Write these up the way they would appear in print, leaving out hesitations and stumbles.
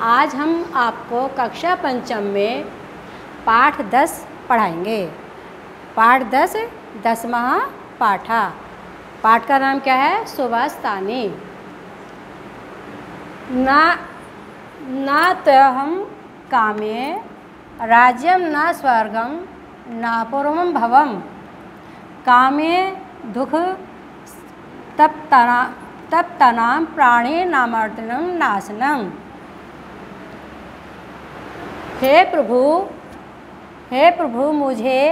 आज हम आपको कक्षा पंचम में पाठ 10 पढ़ाएंगे। पाठ 10 10वां पाठा। पाठ का नाम क्या है? सुभाषतानी। न त्वहं कामे राज्यं न स्वर्गं न पूर्वं भवं कामे दुख तप्तानां प्राणिनामर्दनं नाशनम्। हे प्रभु, मुझे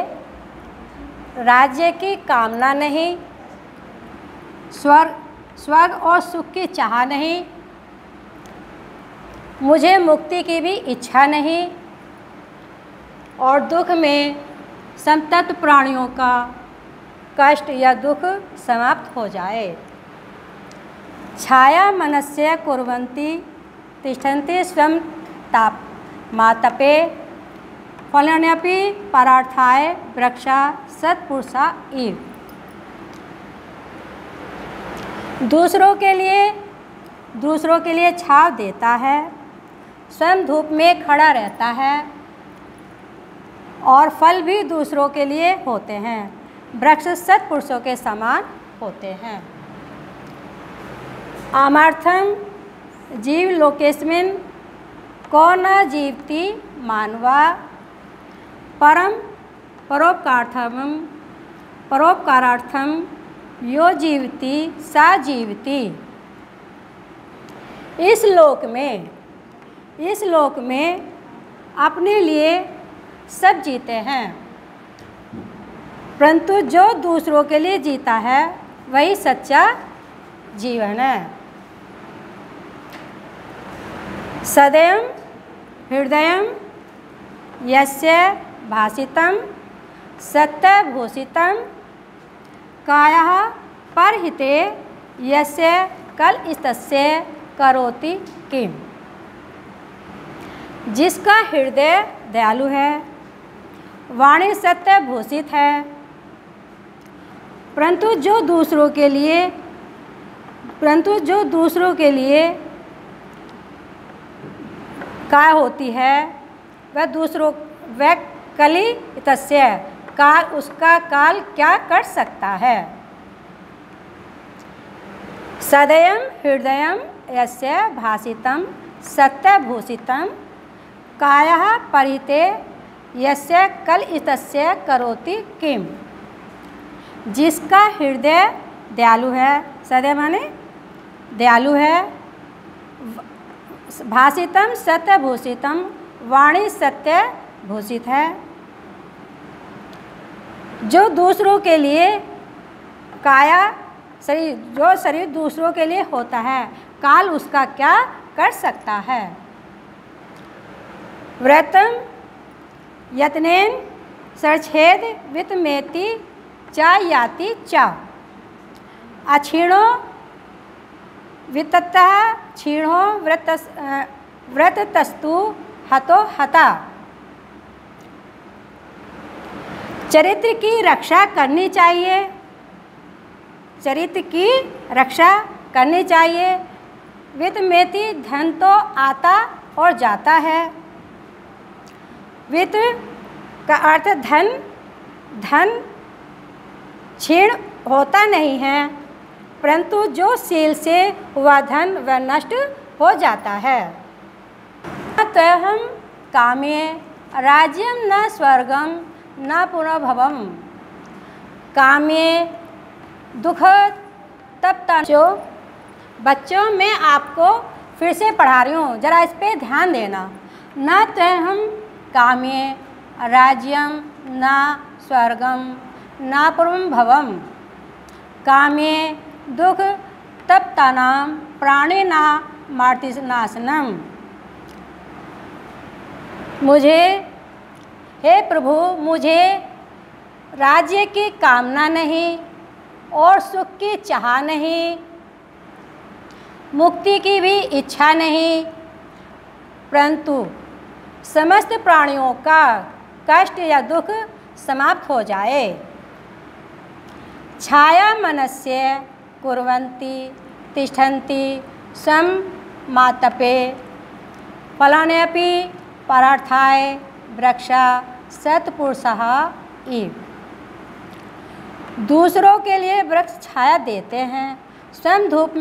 राज्य की कामना नहीं, स्वर्ग और सुख की चाह नहीं, मुझे मुक्ति की भी इच्छा नहीं और दुख में संतप्त प्राणियों का कष्ट या दुख समाप्त हो जाए। छाया मनस्य कुर्वन्ति तिष्ठन्ति स्वयं मातपे फलन्यपि परार्थाय वृक्षा सत्पुरुषा इव। दूसरों के लिए छाव देता है, स्वयं धूप में खड़ा रहता है और फल भी दूसरों के लिए होते हैं। वृक्ष सत्पुरुषों के समान होते हैं। आमर्थम जीव लोकेस्मिन् को न जीवति मानवा परम परोपकारार्थम यो जीवति सा जीवति। इस लोक में अपने लिए सब जीते हैं, परंतु जो दूसरों के लिए जीता है वही सच्चा जीवन है। सदैव हृदयं यस्य भासितं सत्यभूषितं कायः परहिते यस्य कलस्तस्य करोति किम्। जिसका हृदय दयालु है, वाणी सत्यभूषित है, परंतु जो दूसरों के लिए काय होती है वह कलितस्य काल, उसका काल क्या कर सकता है। सदैव हृदयं यस्य भासितं सत्यभूषितं कायः परिते यस्य कलितस्य करोति किम्। जिसका हृदय दयालु है, सदैव माने दयालु है, भासितम सत्यभूषितम, वाणी सत्य भूषित है, जो दूसरों के लिए शरीर दूसरों के लिए होता है, काल उसका क्या कर सकता है। व्रतम यत्नेन सरछेद वित्तमेति च याति च अक्षीणो वित्ततः क्षीणो व्रततस्तु हतो हता। चरित्र की रक्षा करनी चाहिए। वित्त मेति धन तो आता और जाता है। वित्त का अर्थ धन क्षीण होता नहीं है, परंतु जो सील से हुआ धन वह नष्ट हो जाता है। त्वहं कामे राज्यं न स्वर्गं न पुनर्भवं कामे दुख तप्ता। बच्चों मैं आपको फिर से पढ़ा रही हूँ, जरा इस पे ध्यान देना। न त्वहं कामे राज्यं न स्वर्गं न पुनर्भवं कामे दुख तप्तानां प्राणिनामर्दनाशनम्। हे प्रभु, मुझे राज्य की कामना नहीं और सुख की चाह नहीं, मुक्ति की भी इच्छा नहीं, परंतु समस्त प्राणियों का कष्ट या दुख समाप्त हो जाए। छाया मनस्य कुर्वन्ति तिष्ठन्ति स्वयं मातपे फलान्यपि परार्थाय वृक्षा सत्पुरुषः इव। दूसरों के लिए वृक्ष छाया देते हैं, स्वयं धूप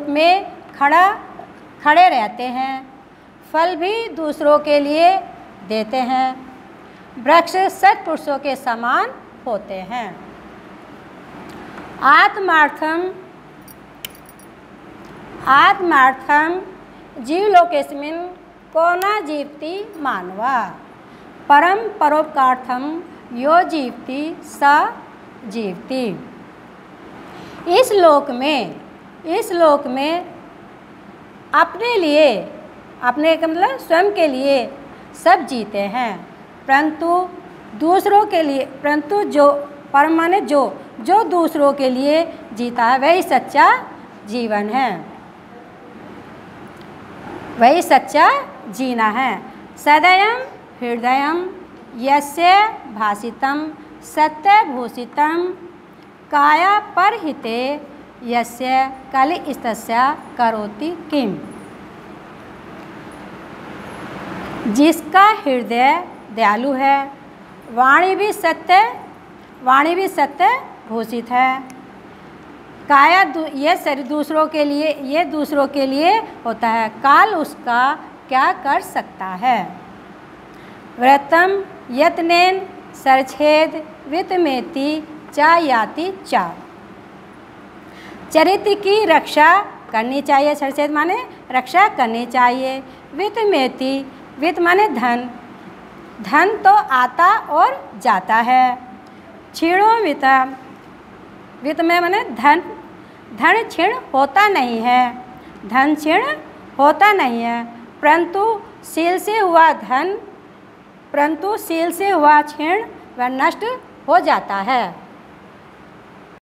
में खड़े रहते हैं, फल भी दूसरों के लिए देते हैं। वृक्ष सत्पुरुषों के समान होते हैं। आत्मार्थम जीवलोकेस्मिन् को न जीवति मानवा, परम परोपकार्थम यो जीवति स जीवति। इस लोक में अपने लिए, अपने का मतलब स्वयं के लिए सब जीते हैं, परंतु दूसरों के लिए, परंतु जो परम माने जो दूसरों के लिए जीता है वही सच्चा जीवन है, वही सच्चा जीना है। सदयम हृदयम यस्य भासितम सत्यभूषितम काया परहिते यस्य कलिस्तस्य करोति किम। जिसका हृदय दयालु है, वाणी भी सत्य भूषित है, काया ये शरीर दूसरों के लिए होता है, काल उसका क्या कर सकता है। व्रतम यत्नेन सरछेद वित्तमेति चा याति चा। चरित्र की रक्षा करनी चाहिए, सरछेद माने रक्षा करनी चाहिए। वित्तमेति, वित्त माने धन, धन तो आता और जाता है। क्षीणो वित्ता, वित्त में माने धन क्षीण होता नहीं है, धन क्षीण होता नहीं है, परंतु शील से हुआ क्षीण वह नष्ट हो जाता है।